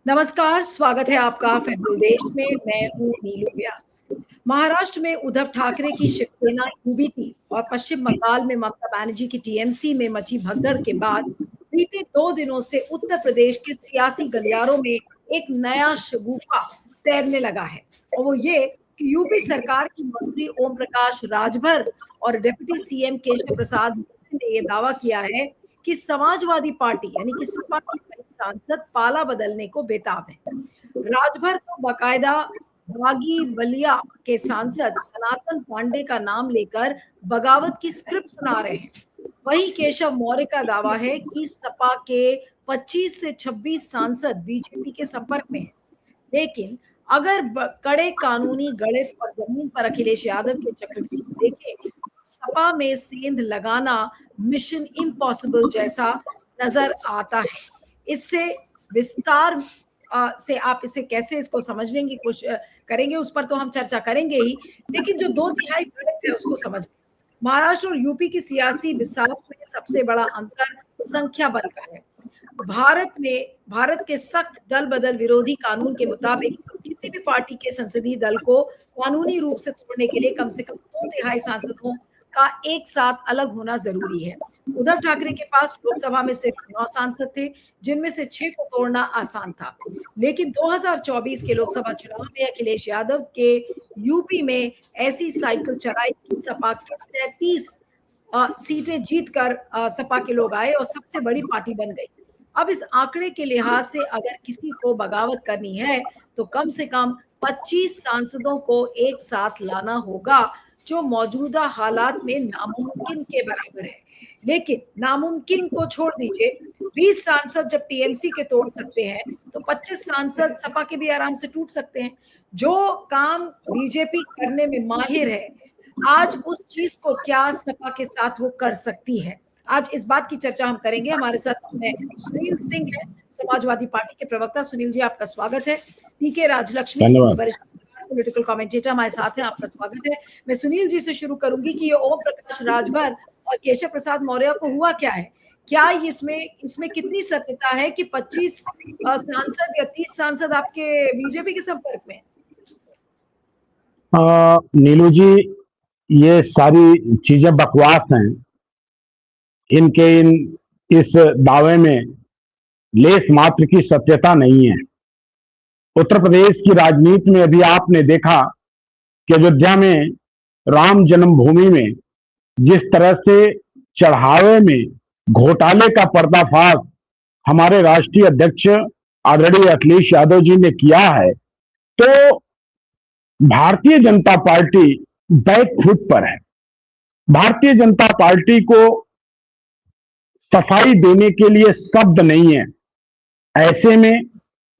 नमस्कार, स्वागत है आपका फेडरल देश में। मैं हूं नीलू व्यास। महाराष्ट्र में उद्धव ठाकरे की शिवसेना यूबीटी और पश्चिम बंगाल में ममता बनर्जी की टीएमसी में मची भगदड़ के बाद बीते 2 दिनों से उत्तर प्रदेश के सियासी गलियारों में एक नया शगुफा तैरने लगा है, और वो ये कि यूपी सरकार की मंत्री ओम प्रकाश राजभर और डिप्टी सीएम केशव प्रसाद मौर्य ने यह दावा किया है कि समाजवादी पार्टी यानी कि सपा की सांसद पाला बदलने को बेताब है। राजभर तो बाकायदा बागी बलिया के सांसद सनातन पांडे का नाम लेकर बगावत की स्क्रिप्ट सुना रहे हैं। वहीं केशव मौर्य का दावा है कि सपा के 25 से 26 सांसद बीजेपी के संपर्क में हैं। लेकिन अगर कड़े कानूनी गणित और जमीन पर अखिलेश यादव के चक्रव्यूह देखें, सपा में सेंध लगाना मिशन इम्पॉसिबल जैसा नजर आता है। इससे विस्तार से आप इसे कैसे इसको समझने की कोशिश करेंगे, उस पर तो हम चर्चा करेंगे ही, लेकिन जो 2 तिहाई गणित है उसको समझ। महाराष्ट्र और यूपी की सियासी बिसात में सबसे बड़ा अंतर संख्या बल का है। भारत के सख्त दल बदल विरोधी कानून के मुताबिक किसी भी पार्टी के संसदीय दल को कानूनी रूप से तोड़ने के लिए कम से कम 2 तिहाई सांसदों का एक साथ अलग होना जरूरी है। उद्धव ठाकरे के पास लोकसभा में सिर्फ 9 सांसद थे, जिनमें से 6 को तोड़ना आसान था। लेकिन 2024 के लोकसभा चुनाव में अखिलेश यादव के यूपी में ऐसी साइकिल चलाई कि सपा के 37 सीटें जीतकर सपा के लोग आए और सबसे बड़ी पार्टी बन गई। अब इस आंकड़े के लिहाज से अगर किसी को बगावत करनी है तो कम से कम 25 सांसदों को एक साथ लाना होगा, जो मौजूदा हालात में नामुमकिन के बराबर है। लेकिन नामुमकिन को छोड़ दीजिए, 20 सांसद जब टीएमसी के तोड़ सकते हैं तो 25 सांसद सपा के भी आराम से टूट सकते हैं। जो काम बीजेपी करने में माहिर है, आज उस चीज को क्या सपा के साथ वो कर सकती है? आज इस बात की चर्चा हम करेंगे। हमारे साथ सुनील सिंह है, समाजवादी पार्टी के प्रवक्ता। सुनील जी, आपका स्वागत है। टीके राजलक्ष्मी, वरिष्ठ पॉलिटिकल कमेंटेटर, हमारे साथ हैं। आपका स्वागत है। मैं सुनील जी से शुरू करूंगी कि ये ओम प्रकाश राजभर और केशव प्रसाद मौर्य को हुआ क्या है? क्या इसमें कितनी सत्यता है कि 25 सांसद या 30 सांसद आपके बीजेपी के संपर्क में? नीलू जी, ये सारी चीजें बकवास हैं। इस दावे में लेस मात्र की सत्यता नहीं है। उत्तर प्रदेश की राजनीति में अभी आपने देखा कि अयोध्या में राम जन्मभूमि में जिस तरह से चढ़ावे में घोटाले का पर्दाफाश हमारे राष्ट्रीय अध्यक्ष आदरणीय अखिलेश यादव जी ने किया है, तो Bharatiya Janata party back foot पर है। भारतीय जनता पार्टी को सफाई देने के लिए शब्द नहीं है। ऐसे में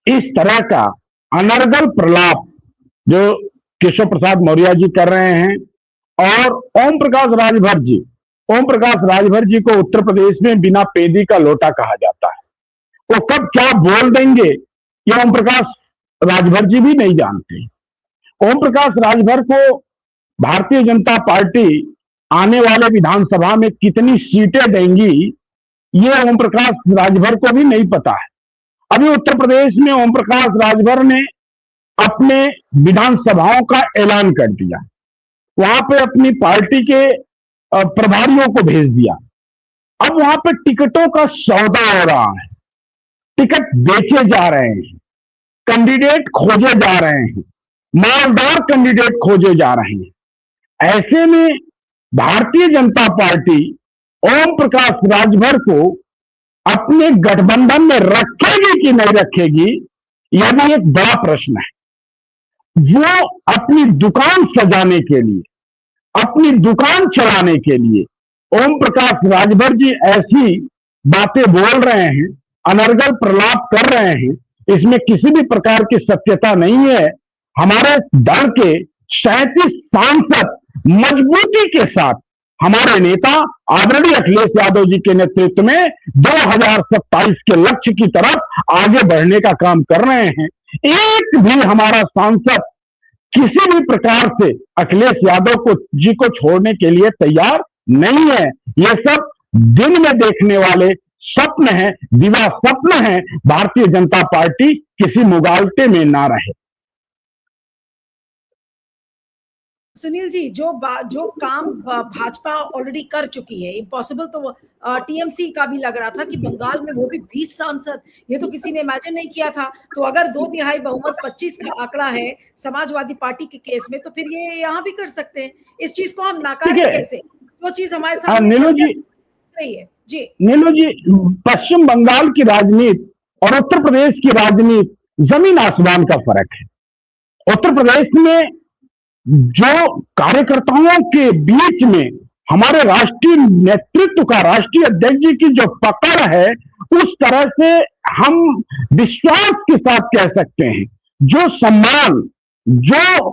इस तरह का अनर्गल प्रलाप जो केशव प्रसाद मौर्य जी कर रहे हैं और ओम प्रकाश राजभर जी को उत्तर प्रदेश में बिना पेदी का लोटा कहा जाता है। वो कब क्या बोल देंगे ये ओम प्रकाश राजभर जी भी नहीं जानते। ओम प्रकाश राजभर को भारतीय जनता पार्टी आने वाले विधानसभा में कितनी सीटें देंगी ये ओम प्रकाश राजभर को भी नहीं पता है। अभी उत्तर प्रदेश में ओम प्रकाश राजभर ने अपने विधानसभाओं का ऐलान कर दिया, वहां पे अपनी पार्टी के प्रभारियों को भेज दिया। अब वहां पे टिकटों का सौदा हो रहा है, टिकट बेचे जा रहे हैं, कैंडिडेट खोजे जा रहे हैं, मालदार कैंडिडेट खोजे जा रहे हैं। ऐसे में भारतीय जनता पार्टी ओम प्रकाश राजभर को अपने गठबंधन में रखेगी कि नहीं रखेगी, यह भी एक बड़ा प्रश्न है। वो अपनी दुकान सजाने के लिए, अपनी दुकान चलाने के लिए ओम प्रकाश राजभर जी ऐसी बातें बोल रहे हैं, अनर्गल प्रलाप कर रहे हैं, इसमें किसी भी प्रकार की सत्यता नहीं है। हमारे दल के 37 सांसद मजबूती के साथ हमारे नेता आदरणीय अखिलेश यादव जी के नेतृत्व में 2027 के लक्ष्य की तरफ आगे बढ़ने का काम कर रहे हैं। एक भी हमारा सांसद किसी भी प्रकार से अखिलेश यादव जी को छोड़ने के लिए तैयार नहीं है। ये सब दिन में देखने वाले स्वप्न है, दिवा स्वप्न है भारतीय जनता पार्टी किसी मुगालते में ना रहे। सुनील जी, जो काम भाजपा ऑलरेडी कर चुकी है, इम्पॉसिबल तो टीएमसी का भी लग रहा था कि बंगाल में वो भी 20 सांसद, ये तो किसी ने इमेजिन नहीं किया था। तो अगर 2/3 बहुमत 25 का आंकड़ा है समाजवादी पार्टी के केस में, तो फिर ये यहाँ भी कर सकते हैं। इस चीज को हम नकारें कैसे, जो चीज हमारे सामने रही है। जी नीलू जी, पश्चिम बंगाल की राजनीति और उत्तर प्रदेश की राजनीति जमीन आसमान का फर्क है। उत्तर प्रदेश में जो कार्यकर्ताओं के बीच में हमारे राष्ट्रीय नेतृत्व का, राष्ट्रीय अध्यक्ष जी की जो पकड़ है, उस तरह से हम विश्वास के साथ कह सकते हैं, जो सम्मान, जो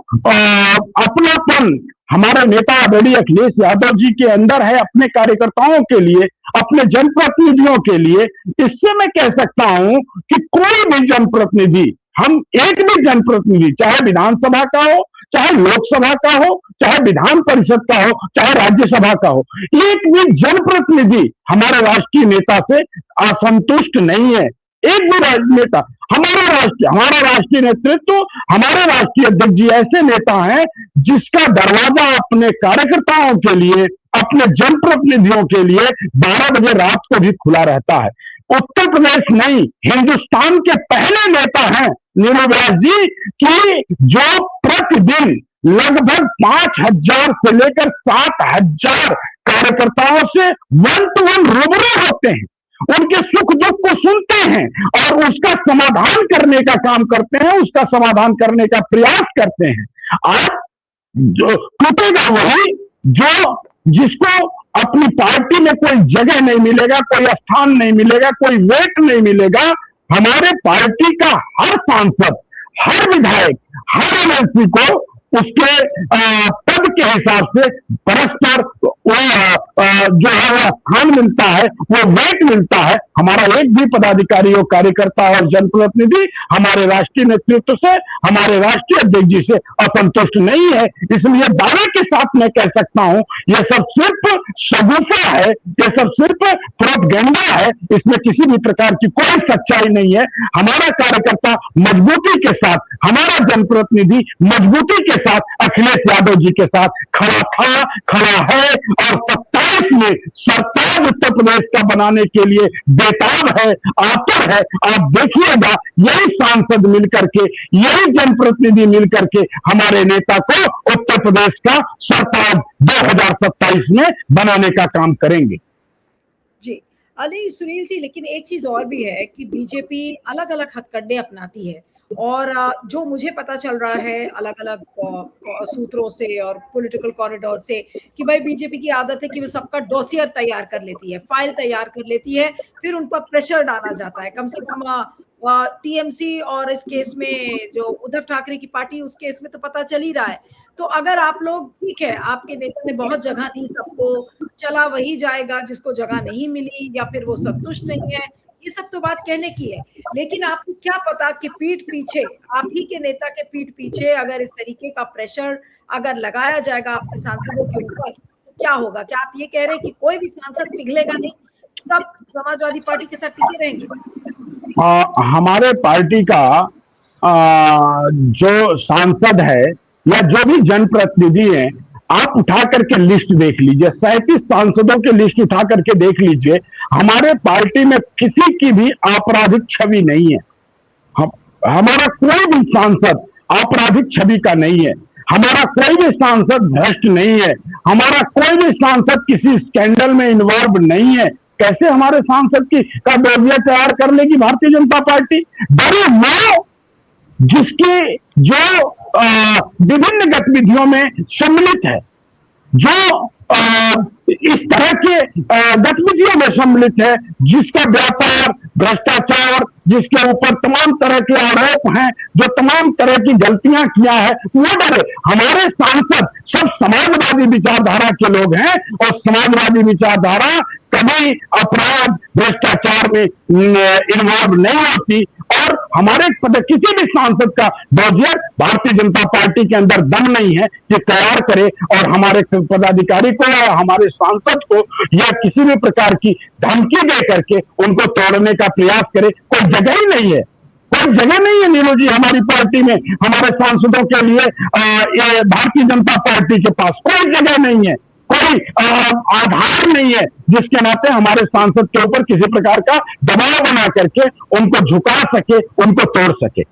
अपनापन हमारे नेता आदरणीय अखिलेश यादव जी के अंदर है अपने कार्यकर्ताओं के लिए, अपने जनप्रतिनिधियों के लिए, इससे मैं कह सकता हूं कि कोई भी जनप्रतिनिधि, हम एक भी जनप्रतिनिधि, चाहे विधानसभा का हो, चाहे लोकसभा का हो, चाहे विधान परिषद का हो, चाहे राज्यसभा का हो, एक भी जनप्रतिनिधि हमारे राष्ट्रीय नेता से असंतुष्ट नहीं है। एक भी नेता, हमारा राष्ट्रीय नेतृत्व, हमारे राष्ट्रीय अध्यक्ष जी ऐसे नेता हैं जिसका दरवाजा अपने कार्यकर्ताओं के लिए, अपने जनप्रतिनिधियों के लिए 12 बजे रात को भी खुला रहता है। उत्तर प्रदेश नहीं, हिंदुस्तान के पहले नेता हैं नीलू व्यास जी की जो प्रतिदिन लगभग 5,000 से लेकर 7,000 कार्यकर्ताओं से 1-to-1 रूबरू होते हैं, उनके सुख दुख को सुनते हैं और उसका समाधान करने का काम करते हैं, उसका समाधान करने का प्रयास करते हैं। आज जो टूटेगा वही जो जिसको अपनी पार्टी में कोई जगह नहीं मिलेगा, कोई स्थान नहीं मिलेगा, कोई वेट नहीं मिलेगा। हमारे पार्टी का हर सांसद, हर विधायक, हर एमएलसी को उसके पद के हिसाब से परस्पर जो है स्थान मिलता है, वो वेट मिलता है। हमारा एक भी पदाधिकारी और कार्यकर्ता और जनप्रतिनिधि हमारे राष्ट्रीय नेतृत्व से, हमारे राष्ट्रीय अध्यक्ष जी से असंतुष्ट नहीं है। इसलिए दावे के साथ मैं कह सकता हूं, यह सब सिर्फ शगुफा है, यह सब सिर्फ प्रोपगेंडा है, इसमें किसी भी प्रकार की कोई सच्चाई नहीं है। हमारा कार्यकर्ता मजबूती के साथ, हमारा जनप्रतिनिधि मजबूती के साथ अखिलेश यादव जी के साथ खड़ा था, खड़ा है और 27 में सरकार उत्तर प्रदेश का बनाने के लिए बेताब है, आतुर है। आप देखिएगा, यही सांसद मिलकर के, यही जनप्रतिनिधि मिलकर के हमारे नेता को उत्तर प्रदेश का सरकार 2027 में बनाने का काम करेंगे। जी अली सुनील जी, लेकिन एक चीज और भी है कि बीजेपी अलग अलग हथकंडे अपनाती है और जो मुझे पता चल रहा है अलग अलग सूत्रों से और पॉलिटिकल कॉरिडोर से कि भाई बीजेपी की आदत है कि वो सबका डोसियर तैयार कर लेती है, फाइल तैयार कर लेती है, फिर उन पर प्रेशर डाला जाता है। कम से कम टीएमसी और इस केस में जो उद्धव ठाकरे की पार्टी, उस केस में तो पता चल ही रहा है। तो अगर आप लोग, ठीक है, आपके नेता ने बहुत जगह दी सबको, चला वही जाएगा जिसको जगह नहीं मिली या फिर वो संतुष्ट नहीं है, ये सब तो बात कहने की है, लेकिन आपको क्या पता कि पीठ पीछे, आप ही के नेता के पीठ पीछे अगर इस तरीके का प्रेशर अगर लगाया जाएगा आपके सांसदों के ऊपर तो क्या होगा? क्या आप ये कह रहे हैं कि कोई भी सांसद पिघलेगा नहीं, सब समाजवादी पार्टी के साथ टिके रहेंगे? हमारे पार्टी का जो सांसद है या जो भी जनप्रतिनिधि है, आप उठा करके लिस्ट देख लीजिए, 37 सांसदों की लिस्ट उठा करके देख लीजिए। हमारे पार्टी में किसी की भी आपराधिक छवि नहीं है। हमारा कोई भी सांसद आपराधिक छवि का नहीं है, हमारा कोई भी सांसद भ्रष्ट नहीं है, हमारा कोई भी सांसद किसी स्कैंडल में इन्वॉल्व नहीं है। कैसे हमारे सांसद का डोसियर तैयार कर लेगी भारतीय जनता पार्टी? बड़ी वो जिसकी जो विभिन्न गतिविधियों में सम्मिलित है, जो इस तरह के गतिविधियों में सम्मिलित है, जिसका व्यापार, भ्रष्टाचार, जिसके ऊपर तमाम तरह के आरोप हैं, जो तमाम तरह की गलतियां किया है, वो डरे। हमारे सांसद सब समाजवादी विचारधारा के लोग हैं और समाजवादी विचारधारा कभी अपराध, भ्रष्टाचार में इन्वॉल्व नहीं होती और हमारे किसी भी सांसद का डोसियर भारतीय जनता पार्टी के अंदर दम नहीं है कि तैयार करे और हमारे पदाधिकारी को या हमारे सांसद को या किसी भी प्रकार की धमकी दे करके उनको तोड़ने का प्रयास करे। कोई जगह ही नहीं है, कोई जगह नहीं है नीरू जी हमारी पार्टी में, हमारे सांसदों के लिए ये भारतीय जनता पार्टी के पास कोई जगह नहीं है, कोई आधार नहीं है जिसके नाते हमारे सांसद के ऊपर किसी प्रकार का दबाव बना करके उनको झुका सके, उनको तोड़ सके।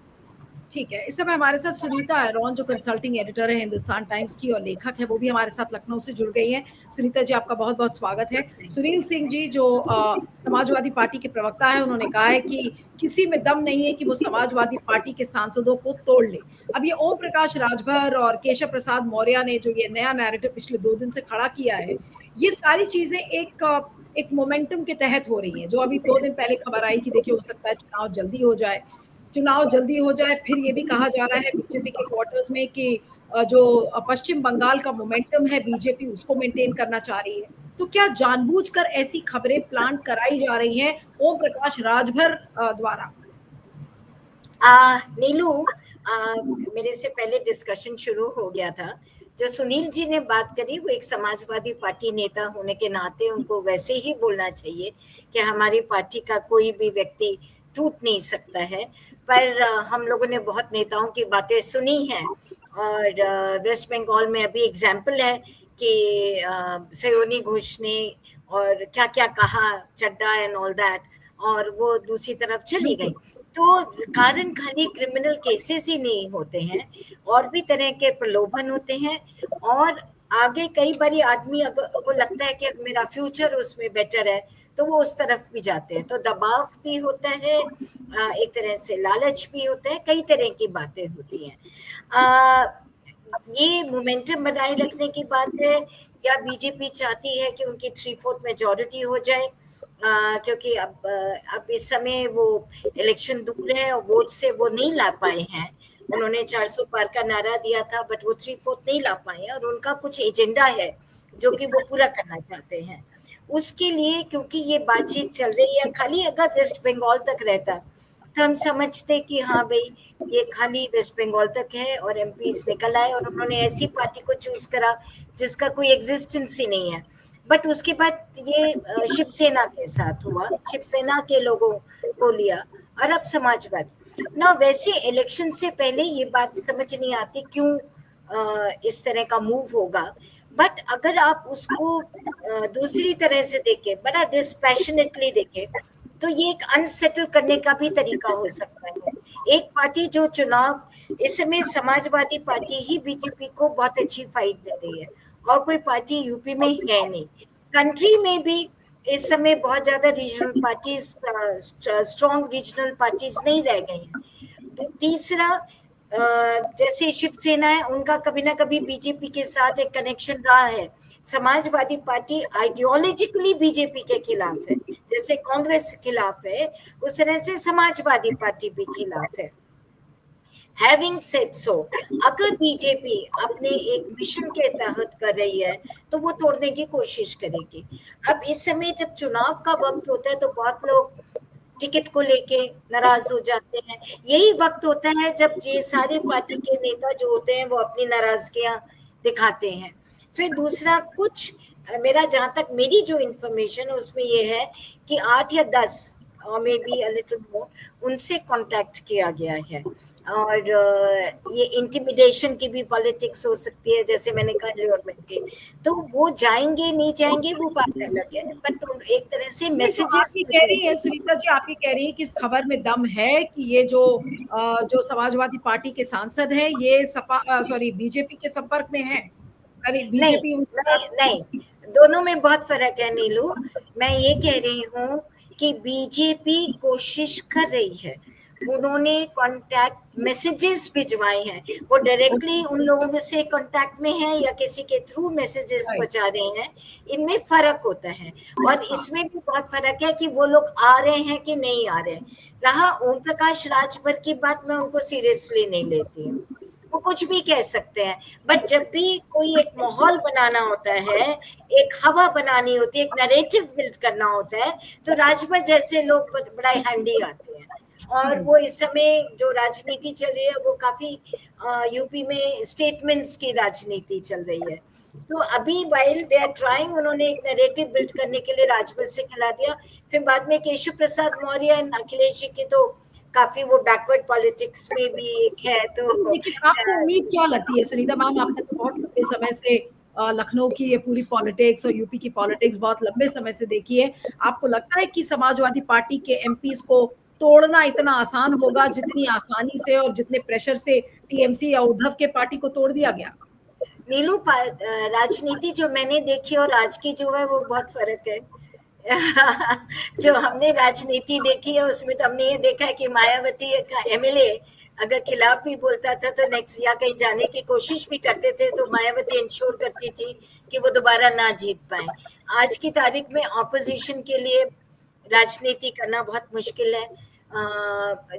ठीक है, इस समय हमारे साथ सुनीता आयरॉन जो कंसल्टिंग एडिटर है हिंदुस्तान टाइम्स की और लेखक है, वो भी हमारे साथ लखनऊ से जुड़ गई हैं। सुनीता जी, आपका बहुत बहुत स्वागत है। सुनील सिंह जी जो समाजवादी पार्टी के प्रवक्ता है, उन्होंने कहा है कि किसी में दम नहीं है कि वो समाजवादी पार्टी के सांसदों को तोड़ ले। अब ये ओम प्रकाश राजभर और केशव प्रसाद मौर्य ने जो ये नया नैरेटिव पिछले 2 दिन से खड़ा किया है, ये सारी चीजें एक मोमेंटम के तहत हो रही है। जो अभी 2 दिन पहले खबर आई कि देखिए हो सकता है चुनाव जल्दी हो जाए, फिर ये भी कहा जा रहा है बीजेपी के क्वार्टर्स में कि जो पश्चिम बंगाल का मोमेंटम है बीजेपी उसको मेंटेन करना चाह रही है। तो क्या जानबूझकर ऐसी खबरें प्लांट कराई जा रही हैं ओम प्रकाश राजभर द्वारा? नीलू, मेरे से पहले डिस्कशन शुरू हो गया था। जो सुनील जी ने बात करी वो एक समाजवादी पार्टी नेता होने के नाते उनको वैसे ही बोलना चाहिए कि हमारी पार्टी का कोई भी व्यक्ति टूट नहीं सकता है। पर हम लोगों ने बहुत नेताओं की बातें सुनी हैं और वेस्ट बंगाल में अभी एग्जाम्पल है कि सयोनी घोष ने और क्या क्या कहा, चड्डा एंड ऑल दैट, और वो दूसरी तरफ चली गई। तो कारण खाली क्रिमिनल केसेस ही नहीं होते हैं, और भी तरह के प्रलोभन होते हैं। और आगे कई बारी आदमी को लगता है कि मेरा फ्यूचर उसमें बेटर है तो वो उस तरफ भी जाते हैं। तो दबाव भी होता है, एक तरह से लालच भी होता है, कई तरह की बातें होती हैं। ये मोमेंटम बनाए रखने की बात है या बीजेपी चाहती है कि उनकी 3/4 मेजॉरिटी हो जाए, क्योंकि अब इस समय वो इलेक्शन दूर है और वोट से वो नहीं ला पाए हैं। उन्होंने 400 पार का नारा दिया था बट वो 3/4 नहीं ला पाए हैं, और उनका कुछ एजेंडा है जो कि वो पूरा करना चाहते हैं। उसके लिए क्योंकि ये बातचीत चल रही है, खाली अगर वेस्ट बंगाल तक रहता तो हम समझते कि हाँ भाई ये खाली वेस्ट बंगाल तक है और एमपीज निकल आए और उन्होंने ऐसी पार्टी को चूज करा जिसका कोई एग्जिस्टेंस ही नहीं है। बट उसके बाद ये शिवसेना के साथ हुआ, शिवसेना के लोगों को लिया, और अब समाजवाद ना। वैसे इलेक्शन से पहले ये बात समझ नहीं आती क्यों इस तरह का मूव होगा, बट अगर आप उसको दूसरी तरह से देखें, बड़ा डिस्पैशनेटली देखें, तो ये एक अनसेटल करने का भी तरीका हो सकता है। एक पार्टी जो चुनाव इस समय समाजवादी पार्टी ही बीजेपी को बहुत अच्छी फाइट दे रही है और कोई पार्टी यूपी में है नहीं। कंट्री में भी इस समय बहुत ज्यादा regional parties, strong regional parties नहीं रह गई हैं। तो तीसरा, जैसे शिवसेना है, उनका कभी ना कभी बीजेपी के साथ एक कनेक्शन रहा है। समाजवादी पार्टी आइडियोलॉजिकली बीजेपी के खिलाफ है, जैसे कांग्रेस खिलाफ है उस तरह से समाजवादी पार्टी भी खिलाफ है। हैविंग सेड सो, अगर बीजेपी अपने एक मिशन के तहत कर रही है तो वो तोड़ने की कोशिश करेगी। अब इस समय जब चुनाव का वक्त होता है तो बहुत लोग टिकट को लेके नाराज हो जाते हैं। यही वक्त होता है जब ये सारे पार्टी के नेता जो होते हैं वो अपनी नाराजगियां दिखाते हैं। फिर दूसरा, कुछ मेरा जहां तक मेरी जो इंफॉर्मेशन है उसमें ये है कि 8 या 10 और may be a little more उनसे कांटेक्ट किया गया है। और ये इंटिमिडेशन की भी पॉलिटिक्स हो सकती है, जैसे मैंने कहा गवर्नमेंट के, तो वो जाएंगे नहीं जाएंगे वो बात अलग है, बट एक तरह से मैसेजेस कह रही है सुनीता जी, आप ये कह रही है कि इस खबर में दम है कि ये जो समाजवादी पार्टी के सांसद हैं ये बीजेपी के संपर्क में है? बीजेपी नहीं, दोनों में बहुत फर्क है नीलू। मैं ये कह रही हूँ कि बीजेपी कोशिश कर रही है, उन्होंने कांटेक्ट मैसेजेस भिजवाए हैं, वो डायरेक्टली उन लोगों से कांटेक्ट में है या किसी के थ्रू मैसेजेस पहुंचा रहे हैं, इनमें फर्क होता है। और इसमें भी बहुत फर्क है कि वो लोग आ रहे हैं कि नहीं आ रहे हैं। रहा ओम प्रकाश राजभर की बात, मैं उनको सीरियसली नहीं लेती हूँ, वो कुछ भी कह सकते हैं, बट जब भी कोई एक माहौल बनाना होता है, एक हवा बनानी होती है, एक नैरेटिव बिल्ड करना होता है, तो राजभर जैसे लोग बड़ा हैंडी आते हैं। और वो इस समय जो राजनीति चल रही है वो काफी यूपी में स्टेटमेंट्स की राजनीति चल रही है। तो अभी वाइल दे आर ट्राइंग, उन्होंने एक नैरेटिव बिल्ड करने के लिए राजभर से खिला दिया। फिर बाद में केशव प्रसाद मौर्य और अखिलेश जी की तो काफी वो बैकवर्ड पॉलिटिक्स में भी एक है। तो लेकिन आपको उम्मीद क्या लगती है सुनीता मैम, आपने तो बहुत लंबे समय से लखनऊ की ये पूरी पॉलिटिक्स और यूपी की पॉलिटिक्स बहुत लंबे समय से देखी है, आपको लगता है कि समाजवादी पार्टी के एमपीज को तोड़ना इतना आसान होगा जितनी आसानी से और जितने प्रेशर से टीएमसी या उद्धव के पार्टी को तोड़ दिया गया? नीलू, राजनीति जो मैंने देखी और आज की जो है वो बहुत फर्क है। जो हमने राजनीति देखी है उसमें तो हमने ये देखा है कि मायावती का एमएलए अगर खिलाफ भी बोलता था तो नेक्स्ट या कहीं जाने की कोशिश भी करते थे तो मायावती इंश्योर करती थी कि वो दोबारा ना जीत पाए। आज की तारीख में ऑपोजिशन के लिए राजनीति करना बहुत मुश्किल है।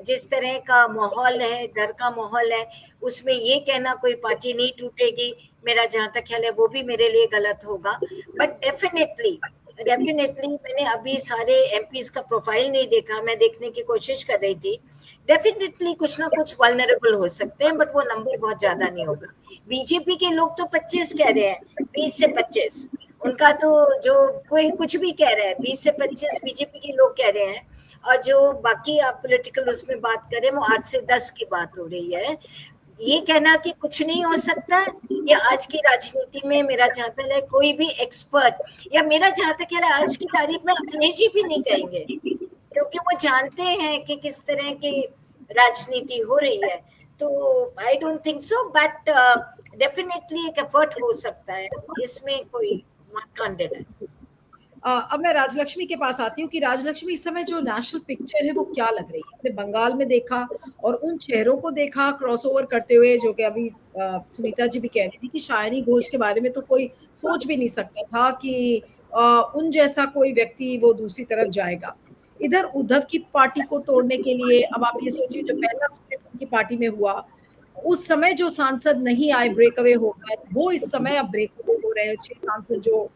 जिस तरह का माहौल है, डर का माहौल है, उसमें ये कहना कोई पार्टी नहीं टूटेगी, मेरा जहाँ तक ख्याल है वो भी मेरे लिए गलत होगा। बट डेफिनेटली मैंने अभी सारे एमपीज का प्रोफाइल नहीं देखा, मैं देखने की कोशिश कर रही थी। डेफिनेटली कुछ ना कुछ वल्नरेबल हो सकते हैं, बट वो नंबर बहुत ज्यादा नहीं होगा। बीजेपी के लोग तो 25 कह रहे हैं, 20 से 25 उनका तो, जो कोई कुछ भी कह रहा है, 20 से 25 बीजेपी के लोग कह रहे हैं, और जो बाकी आप पॉलिटिकल उसमें बात करें वो 8 से 10 की बात हो रही है। ये कहना कि कुछ नहीं हो सकता, ये आज की राजनीति में मेरा जहाँ तक है कोई भी एक्सपर्ट, या मेरा जहाँ तक है आज की तारीख में अखिलेश जी भी नहीं कहेंगे, क्योंकि वो जानते हैं कि किस तरह की राजनीति हो रही है। तो I don't think so, but definitely एक एफर्ट हो सकता है, इसमें कोई कॉन्फिडेंट है। अब मैं राजलक्ष्मी के पास आती हूँ कि राजलक्ष्मी इस समय जो नेशनल पिक्चर है वो क्या लग रही है? हमने बंगाल में देखा और उन चेहरों को देखा क्रॉसओवर करते हुए, जो कि अभी सुनीता जी भी कह रही थी कि शायरी घोष के बारे में तो कोई सोच भी नहीं सकता था कि उन जैसा कोई व्यक्ति वो दूसरी तरफ जाएगा। इधर उद्धव की पार्टी को तोड़ने के लिए अब आप ये सोचिए, जो पहला स्प्लिट उनकी पार्टी में हुआ उस समय जो सांसद नहीं आए, ब्रेक अवे हो गए, वो इस समय अब ब्रेक अवे हो रहे हैं। 6 सांसद जो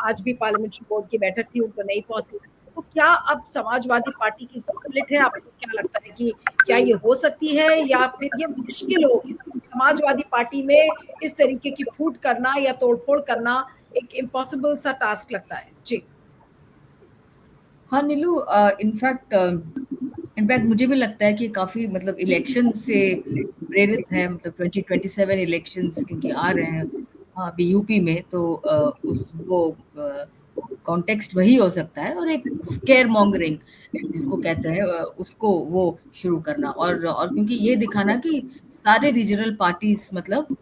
आज भी पार्लियामेंट्री बोर्ड की बैठक थी उनको नहीं पहुंची। तो क्या अब समाजवादी पार्टी की स्प्लिट है? आपको क्या लगता है कि क्या ये हो सकती है या फिर ये मुश्किल होगी? समाजवादी पार्टी में इस तरीके की फूट करना या तोड़फोड़ करना एक इम्पॉसिबल सा टास्क लगता है। जी हाँ नीलू, इनफैक्ट मुझे भी लगता है कि काफी मतलब इलेक्शन से प्रेरित है, मतलब 2027 इलेक्शंस क्योंकि आ रहे हैं अभी यूपी में, तो उस वो कॉन्टेक्स्ट वही हो सकता है, और एक स्केयर मॉन्गरिंग जिसको कहते हैं उसको वो शुरू करना, और क्योंकि ये दिखाना कि सारे रीजनल पार्टीज मतलब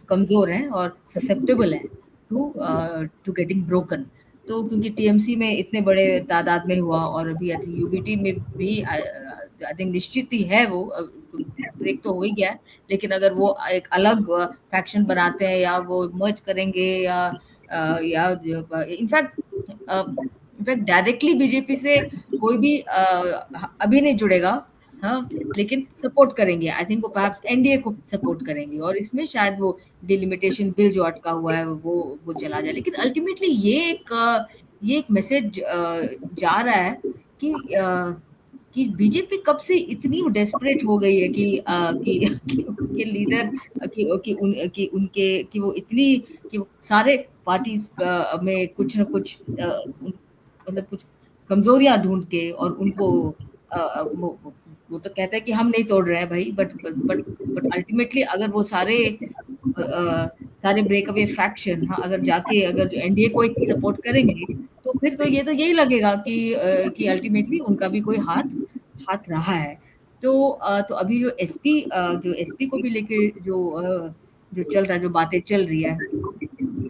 कमजोर हैं और ससेप्टेबल हैं टू गेटिंग ब्रोकन। तो क्योंकि टीएमसी में इतने बड़े तादाद में हुआ, और अभी आई थिंक यूबीटी में भी आई थिंक निश्चित ही है वो ब्रेक तो हो ही गया है, लेकिन अगर वो एक अलग फैक्शन बनाते हैं या वो मर्ज करेंगे या इनफैक्ट डायरेक्टली बीजेपी से कोई भी अभी नहीं जुड़ेगा, हाँ, लेकिन सपोर्ट करेंगे। आई थिंक वो परहैप्स एनडीए को सपोर्ट करेंगे, और इसमें शायद वो डिलिमिटेशन बिल जो अटका हुआ है वो चला जाए। लेकिन अल्टीमेटली ये एक मैसेज जा रहा है कि बीजेपी कब से इतनी डेस्परेट हो गई है कि उनके लीडर कि वो इतनी कि वो सारे पार्टीज में कुछ न कुछ मतलब कुछ कमजोरियां ढूंढ के, और उनको वो तो कहता है कि हम नहीं तोड़ रहे हैं भाई, बट अल्टीमेटली अगर वो सारे ब्रेक अवे फैक्शन, हाँ, अगर जाके अगर जो एनडीए को एक सपोर्ट करेंगे तो फिर तो ये तो यही लगेगा कि अल्टीमेटली उनका भी कोई हाथ रहा है। तो अभी जो एसपी को भी लेके जो चल रहा है, जो बातें चल रही है,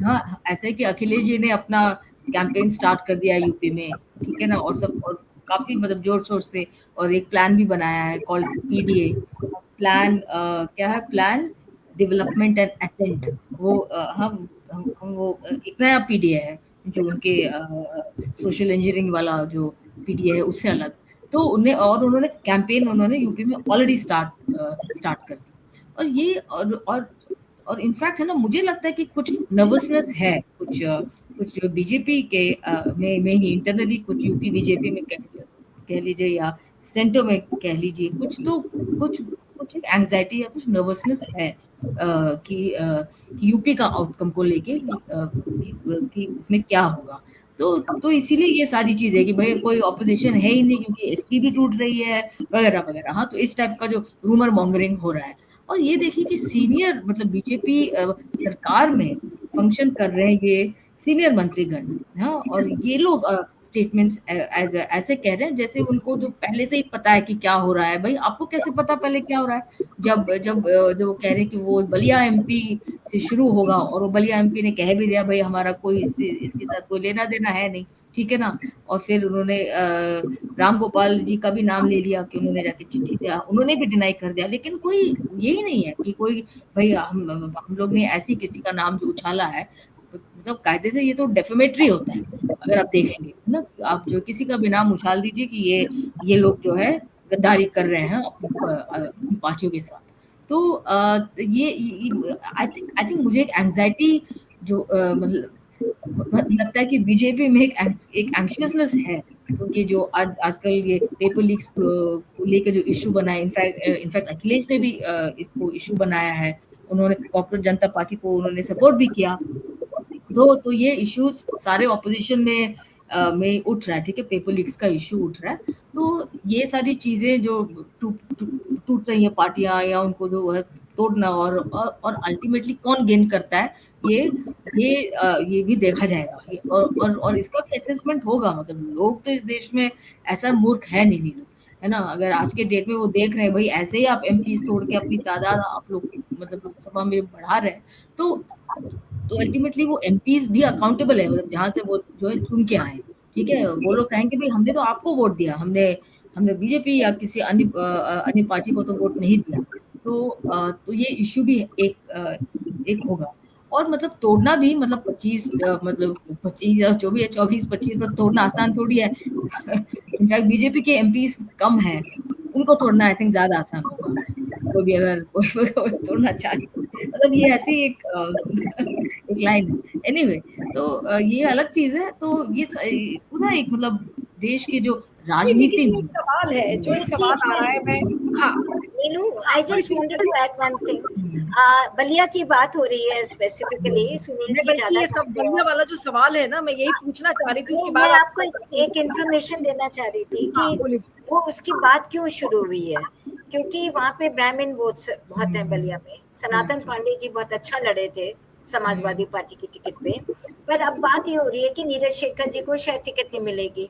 हाँ, ऐसा है कि अखिलेश जी ने अपना कैंपेन स्टार्ट कर दिया है यूपी में, ठीक है ना, और काफी मतलब जोर शोर से, और एक प्लान भी बनाया है कॉल्ड पीडीए प्लान, क्या है, प्लान डेवलपमेंट एंड एसेंट। वो हम वो एक नया पीडीए है जो उनके सोशल इंजीनियरिंग वाला जो पीडीए है उससे अलग। तो उन्होंने कैंपेन उन्होंने यूपी में ऑलरेडी स्टार्ट कर दी, और ये और इनफैक्ट है ना, मुझे लगता है कि कुछ नर्वसनेस है, कुछ जो बीजेपी के में ही इंटरनली, कुछ यूपी बीजेपी में कह लीजिए या सेंटर में कह लीजिए, कुछ एंजाइटी या कुछ नर्वसनेस है कि यूपी का आउटकम को लेके कि उसमें क्या होगा। तो इसीलिए ये सारी चीजें कि भाई कोई ऑपोजिशन है ही नहीं क्योंकि एसपी भी टूट रही है वगैरह वगैरह। हाँ, तो इस टाइप का जो रूमर मॉन्गरिंग हो रहा है। और ये देखिए कि सीनियर मतलब बीजेपी सरकार में फंक्शन कर रहे हैं ये सीनियर मंत्रीगण। हाँ, और ये लोग स्टेटमेंट्स ऐसे कह रहे हैं जैसे उनको जो पहले से ही पता है कि क्या हो रहा है। भाई आपको कैसे पता पहले क्या हो रहा है? जब जब जो कह रहे हैं कि वो बलिया एमपी से शुरू होगा और वो बलिया एमपी ने कह भी दिया भाई हमारा कोई इसके साथ कोई लेना देना है नहीं, ठीक है ना। और फिर उन्होंने राम गोपाल जी का भी नाम ले लिया कि उन्होंने जाके चिट्ठी दिया, उन्होंने भी डिनाई कर दिया। लेकिन कोई यही नहीं है कि कोई भाई हम लोग ने ऐसी किसी का नाम जो उछाला है, मतलब कायदे से ये तो डेफेमेटरी होता है अगर आप देखेंगे ना। आप जो किसी का भी नाम उछाल दीजिए कि ये लोग जो है गद्दारी कर रहे हैं अपनी पार्टियों के साथ। तो ये आई थिंक मुझे एक एंजाइटी जो मतलब लगता है कि बीजेपी में एक एंशियसनेस है क्योंकि जो आजकल ये पेपर लीक्स को लेकर जो इशू बना है, इनफैक्ट अखिलेश ने भी इसको इशू बनाया है। उन्होंने कॉकरोच जनता पार्टी को उन्होंने सपोर्ट भी किया। तो ये इश्यूज सारे ऑपोजिशन में उठ रहा है, ठीक है। पेपर लीक्स का इशू उठ रहा है। तो ये सारी चीजें जो टूट रही है पार्टियां या उनको जो है तोड़ना और अल्टीमेटली कौन गेन करता है ये भी देखा जाएगा। और इसका भी असेसमेंट होगा। मतलब लोग तो इस देश में ऐसा मूर्ख है नहीं लोग, है ना। अगर आज के डेट में वो देख रहे हैं भाई ऐसे ही आप एमपी तोड़ के अपनी तादाद आप लोग मतलब लोकसभा में बढ़ा रहे हैं, तो अल्टीमेटली वो एमपीज भी अकाउंटेबल है। मतलब जहां से वो जो है चुन के आए, ठीक है, वो लोग कहेंगे भाई हमने तो आपको वोट दिया, हमने बीजेपी या किसी अन्य पार्टी को तो वोट नहीं दिया। तो ये इश्यू भी एक होगा। और मतलब तोड़ना भी मतलब 25 या जो भी है 24-25 पर तोड़ना आसान थोड़ी है। इनफैक्ट बीजेपी के एमपीज कम है, उनको तोड़ना आई थिंक ज्यादा आसान होगा। कोई भी अगर कोई तोड़ना चाहे, मतलब ये ऐसी एक लाइन है। एनीवे, तो ये अलग चीज है। तो ये पूरा एक मतलब देश के जो राजनीति एक सवाल है जो एक सवाल आ रहा है। मैं Neelu, I just wanted to add one thing. Ballia की बात हो रही है स्पेसिफिकली। सुनील जी ज्यादा ये सब बलिया वाला जो सवाल है ना, मैं यही पूछना चाह रही थी। उसके बाद मैं आपको एक इन्फॉर्मेशन देना चाह रही थी कि वो उसकी बात क्यों शुरू हुई है, क्योंकि वहाँ पे ब्राह्मण वोट्स बहुत हैं बलिया में। सनातन पांडे जी बहुत अच्छा लड़े थे समाजवादी पार्टी की टिकट पे, पर अब बात ये हो रही है कि नीरज शेखर जी को शायद टिकट नहीं मिलेगी,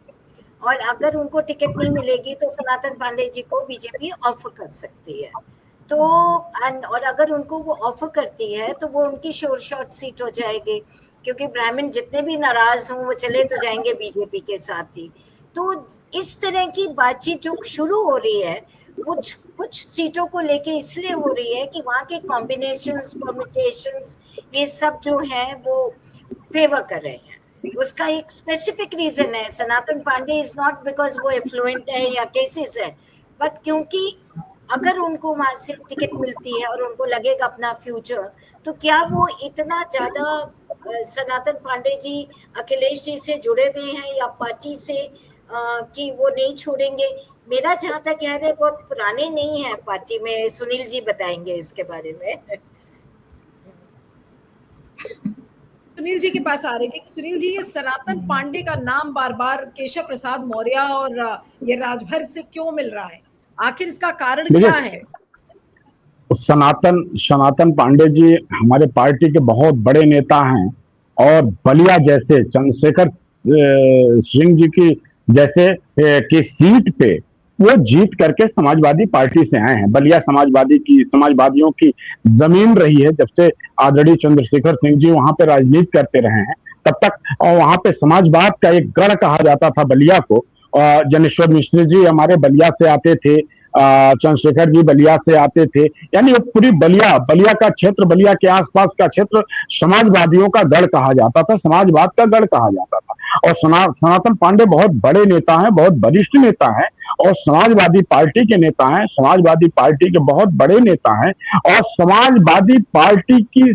और अगर उनको टिकट नहीं मिलेगी तो सनातन पांडे जी को बीजेपी ऑफर कर सकती है। तो और अगर उनको वो ऑफर करती है तो वो उनकी शोर शॉर्ट सीट हो जाएगी, क्योंकि ब्राह्मण जितने भी नाराज हों वो चले तो जाएंगे बीजेपी के साथ ही। तो इस तरह की बातचीत जो शुरू हो रही है कुछ सीटों को लेके इसलिए हो रही है कि वहाँ के कॉम्बिनेशंस, परम्यूटेशंस, ये सब जो है वो फेवर कर रहे हैं। उसका एक स्पेसिफिक रीजन है। सनातन पांडे इज नॉट बिकॉज वो एफ्लुएंट है या केसेस है, बट क्योंकि अगर उनको वहां से टिकट मिलती है और उनको लगेगा अपना फ्यूचर, तो क्या वो इतना ज्यादा सनातन पांडे जी अखिलेश जी से जुड़े हुए हैं या पार्टी से कि वो नहीं छोड़ेंगे। मेरा जहां तक ख्याल है बहुत पुराने नहीं है पार्टी में। सुनील जी बताएंगे इसके बारे में। सुनील जी के पास आ रहे थे। सुनील जी, ये सनातन पांडे का नाम बार बार केशव प्रसाद मौर्य और ये राजभर से क्यों मिल रहा है? आखिर इसका कारण क्या है? सनातन पांडे जी हमारे पार्टी के बहुत बड़े नेता हैं, और बलिया जैसे चंद्रशेखर सिंह जी की जैसे की सीट पे वो जीत करके समाजवादी पार्टी से आए हैं। बलिया समाजवादियों की जमीन रही है जब से आदरणीय चंद्रशेखर सिंह जी वहां पे राजनीति करते रहे हैं तब तक। और वहां पे समाजवाद का एक गढ़ कहा जाता था बलिया को। जनेश्वर मिश्र जी हमारे बलिया से आते थे, चंद्रशेखर जी बलिया से आते थे। यानी वो पूरी बलिया का क्षेत्र, बलिया के आसपास का क्षेत्र समाजवादियों का गढ़ कहा जाता था, समाजवाद का गढ़ कहा जाता था। और सनातन पांडे बहुत बड़े नेता हैं, बहुत वरिष्ठ नेता हैं, और समाजवादी पार्टी के नेता हैं, समाजवादी पार्टी के बहुत बड़े नेता हैं। और समाजवादी पार्टी की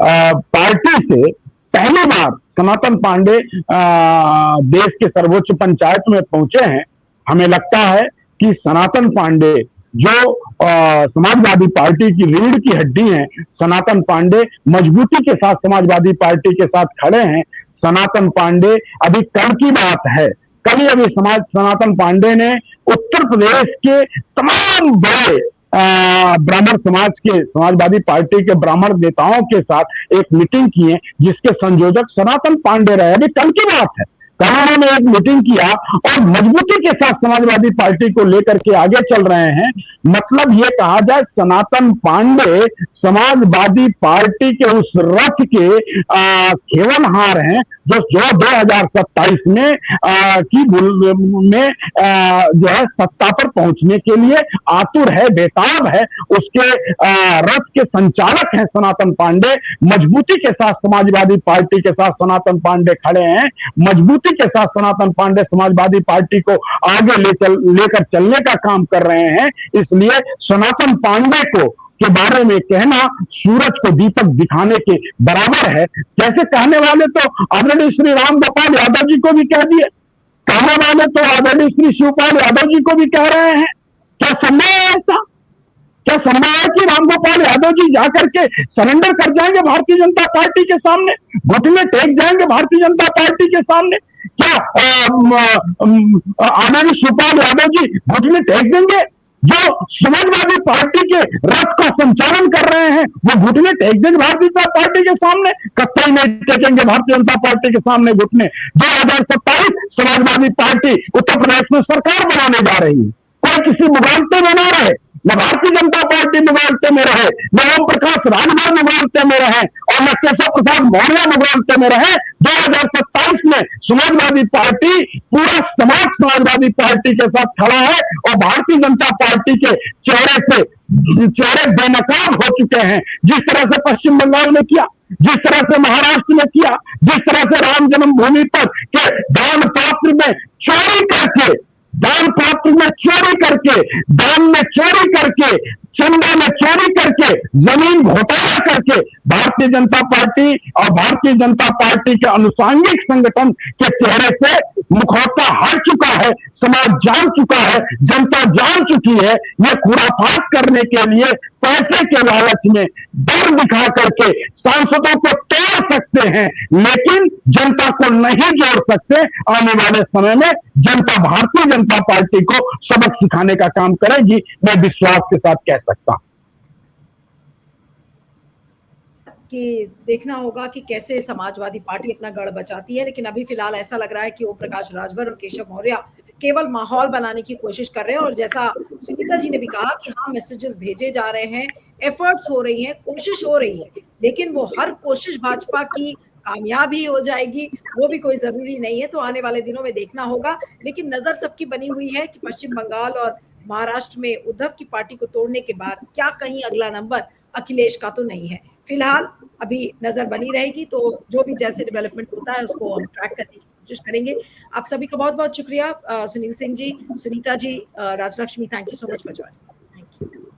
पार्टी से पहली बार सनातन पांडे देश के सर्वोच्च पंचायत में पहुंचे हैं। हमें लगता है कि सनातन पांडे जो समाजवादी पार्टी की रीढ़ की हड्डी हैं, सनातन पांडे मजबूती के साथ समाजवादी पार्टी के साथ खड़े हैं। सनातन पांडे अभी कल की बात है, कल ही अभी सनातन पांडे ने उत्तर प्रदेश के तमाम बड़े ब्राह्मण समाज के, समाजवादी पार्टी के ब्राह्मण नेताओं के साथ एक मीटिंग की है, जिसके संयोजक सनातन पांडे रहे। अभी कल की बात है, कल उन्होंने एक मीटिंग किया और मजबूती के साथ समाजवादी पार्टी को लेकर के आगे चल रहे हैं। मतलब ये कहा जाए, सनातन पांडे समाजवादी पार्टी के उस रथ के खेवनहार हैं जो 2027 में जो है सत्ता पर पहुंचने के लिए आतुर है, बेताब है। उसके रथ के संचालक हैं सनातन पांडे। मजबूती के साथ समाजवादी पार्टी के साथ सनातन पांडे खड़े हैं, मजबूती के साथ सनातन पांडे समाजवादी पार्टी को आगे लेकर चलने का काम कर रहे हैं। इसलिए सनातन पांडे को के बारे में कहना सूरज को दीपक दिखाने के बराबर है। जैसे कहने वाले तो आदरणीय श्री राम गोपाल यादव जी को भी कह दिए, कहने वाले तो आदरणीय श्री शिवपाल यादव जी को भी कह रहे हैं। क्या संभव है ऐसा? क्या संभव है कि रामगोपाल यादव जी जाकर के सरेंडर कर जाएंगे भारतीय जनता पार्टी के सामने, घुटने टेक जाएंगे भारतीय जनता पार्टी के सामने? क्या आदरणीय शिवपाल यादव जी घुटने टेक देंगे? जो समाजवादी पार्टी के रथ का संचालन कर रहे हैं वो घुटने टेक देंगे भारतीय जनता पार्टी के सामने? कतई नहीं टेकेंगे भारतीय जनता पार्टी के सामने घुटने। 2027 समाजवादी पार्टी उत्तर प्रदेश में सरकार बनाने जा रही है। कोई किसी मुगालते में ना रहे, न भारतीय जनता पार्टी मुगालते में रहे, न ओम प्रकाश राजभर मुगालते में रहे और न केशव प्रसाद मौर्य मुगालते में रहे। 2027 में समाजवादी पार्टी, पूरा समाज समाजवादी पार्टी के साथ खड़ा है और भारतीय जनता पार्टी के चेहरे बेनकाब हो चुके हैं। जिस तरह से पश्चिम बंगाल में किया, जिस तरह से महाराष्ट्र में किया, जिस तरह से राम जन्मभूमि पर के दान पात्र में चोरी करके, दान पात्र में चोरी करके, दान में चोरी करके, चंदा में चोरी करके, जमीन घोटाला करके भारतीय जनता पार्टी और भारतीय जनता पार्टी के अनुसांगिक संगठन के चेहरे से मुखौटा हट चुका है। समाज जान चुका है, जनता जान चुकी है। ये खुराफात करने के लिए पैसे के लालच में डर दिखा करके सांसदों को तोड़ सकते हैं, लेकिन जनता को नहीं जोड़ सकते। आने वाले समय में जनता भारतीय जनता पार्टी को सबक सिखाने का काम करेगी, मैं विश्वास के साथ कह सकता हूं। कि देखना होगा कि कैसे समाजवादी पार्टी अपना गढ़ बचाती है, लेकिन अभी फिलहाल ऐसा लग रहा है कि ओम प्रकाश राजभर और केशव मौर्य केवल माहौल बनाने की कोशिश कर रहे हैं। और जैसा सुनीता जी ने भी कहा कि हाँ, मैसेजेस भेजे जा रहे हैं, एफर्ट्स हो रही हैं, कोशिश हो रही है, लेकिन वो हर कोशिश भाजपा की कामयाब ही हो जाएगी वो भी कोई जरूरी नहीं है। तो आने वाले दिनों में देखना होगा, लेकिन नजर सबकी बनी हुई है कि पश्चिम बंगाल और महाराष्ट्र में उद्धव की पार्टी को तोड़ने के बाद क्या कहीं अगला नंबर अखिलेश का तो नहीं है। फिलहाल अभी नजर बनी रहेगी, तो जो भी जैसे डेवलपमेंट होता है उसको हम ट्रैक करने की कोशिश करेंगे। आप सभी का बहुत बहुत शुक्रिया। Sunil Singh ji, Sunita ji, Rajalakshmi, thank you so much for joining.